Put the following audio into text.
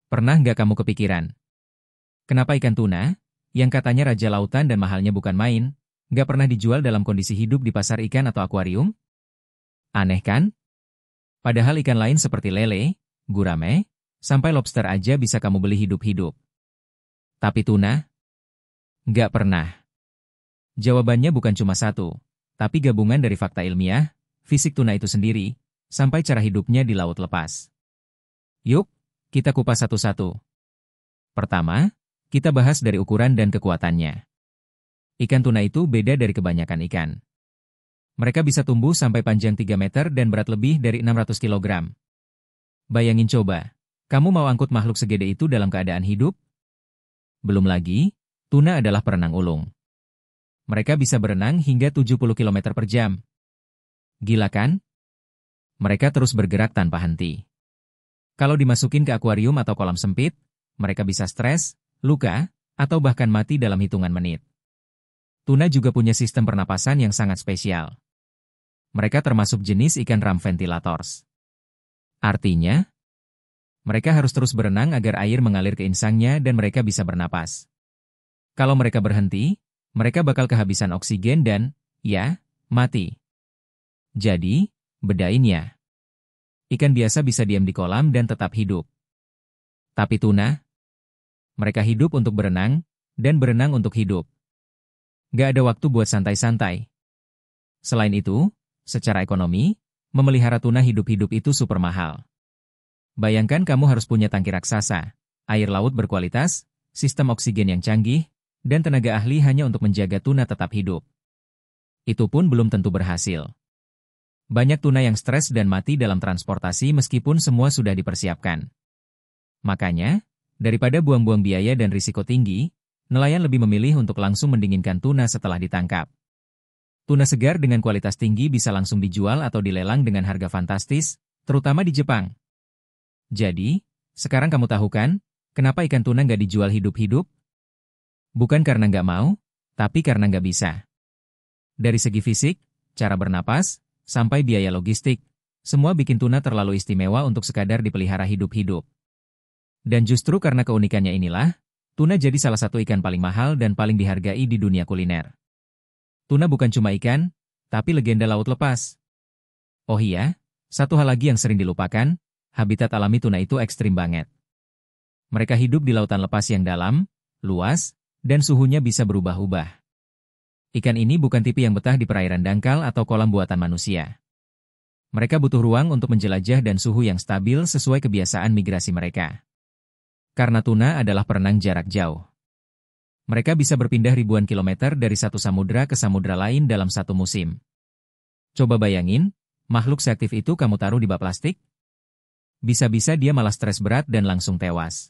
Pernah nggak kamu kepikiran, kenapa ikan tuna, yang katanya raja lautan dan mahalnya bukan main, nggak pernah dijual dalam kondisi hidup di pasar ikan atau akuarium? Aneh kan? Padahal ikan lain seperti lele, gurame, sampai lobster aja bisa kamu beli hidup-hidup. Tapi tuna? Nggak pernah. Jawabannya bukan cuma satu, tapi gabungan dari fakta ilmiah, fisik tuna itu sendiri, sampai cara hidupnya di laut lepas. Yuk, kita kupas satu-satu. Pertama, kita bahas dari ukuran dan kekuatannya. Ikan tuna itu beda dari kebanyakan ikan. Mereka bisa tumbuh sampai panjang 3 meter dan berat lebih dari 600 kilogram. Bayangin coba, kamu mau angkut makhluk segede itu dalam keadaan hidup? Belum lagi, tuna adalah perenang ulung. Mereka bisa berenang hingga 70 km per jam. Gila kan? Mereka terus bergerak tanpa henti. Kalau dimasukin ke akuarium atau kolam sempit, mereka bisa stres, luka, atau bahkan mati dalam hitungan menit. Tuna juga punya sistem pernapasan yang sangat spesial. Mereka termasuk jenis ikan ram ventilators. Artinya, mereka harus terus berenang agar air mengalir ke insangnya dan mereka bisa bernapas. Kalau mereka berhenti, mereka bakal kehabisan oksigen dan, ya, mati. Jadi, bedainnya. Ikan biasa bisa diam di kolam dan tetap hidup. Tapi tuna, mereka hidup untuk berenang, dan berenang untuk hidup. Gak ada waktu buat santai-santai. Selain itu, secara ekonomi, memelihara tuna hidup-hidup itu super mahal. Bayangkan kamu harus punya tangki raksasa, air laut berkualitas, sistem oksigen yang canggih, dan tenaga ahli hanya untuk menjaga tuna tetap hidup. Itu pun belum tentu berhasil. Banyak tuna yang stres dan mati dalam transportasi meskipun semua sudah dipersiapkan. Makanya, daripada buang-buang biaya dan risiko tinggi, nelayan lebih memilih untuk langsung mendinginkan tuna setelah ditangkap. Tuna segar dengan kualitas tinggi bisa langsung dijual atau dilelang dengan harga fantastis, terutama di Jepang. Jadi, sekarang kamu tahu kan, kenapa ikan tuna nggak dijual hidup-hidup? Bukan karena nggak mau, tapi karena nggak bisa. Dari segi fisik, cara bernapas, sampai biaya logistik, semua bikin tuna terlalu istimewa untuk sekadar dipelihara hidup-hidup. Dan justru karena keunikannya inilah, tuna jadi salah satu ikan paling mahal dan paling dihargai di dunia kuliner. Tuna bukan cuma ikan, tapi legenda laut lepas. Oh iya, satu hal lagi yang sering dilupakan, habitat alami tuna itu ekstrim banget. Mereka hidup di lautan lepas yang dalam, luas, dan suhunya bisa berubah-ubah. Ikan ini bukan tipe yang betah di perairan dangkal atau kolam buatan manusia. Mereka butuh ruang untuk menjelajah dan suhu yang stabil sesuai kebiasaan migrasi mereka. Karena tuna adalah perenang jarak jauh. Mereka bisa berpindah ribuan kilometer dari satu samudra ke samudra lain dalam satu musim. Coba bayangin, makhluk seaktif itu kamu taruh di bak plastik? Bisa-bisa dia malah stres berat dan langsung tewas.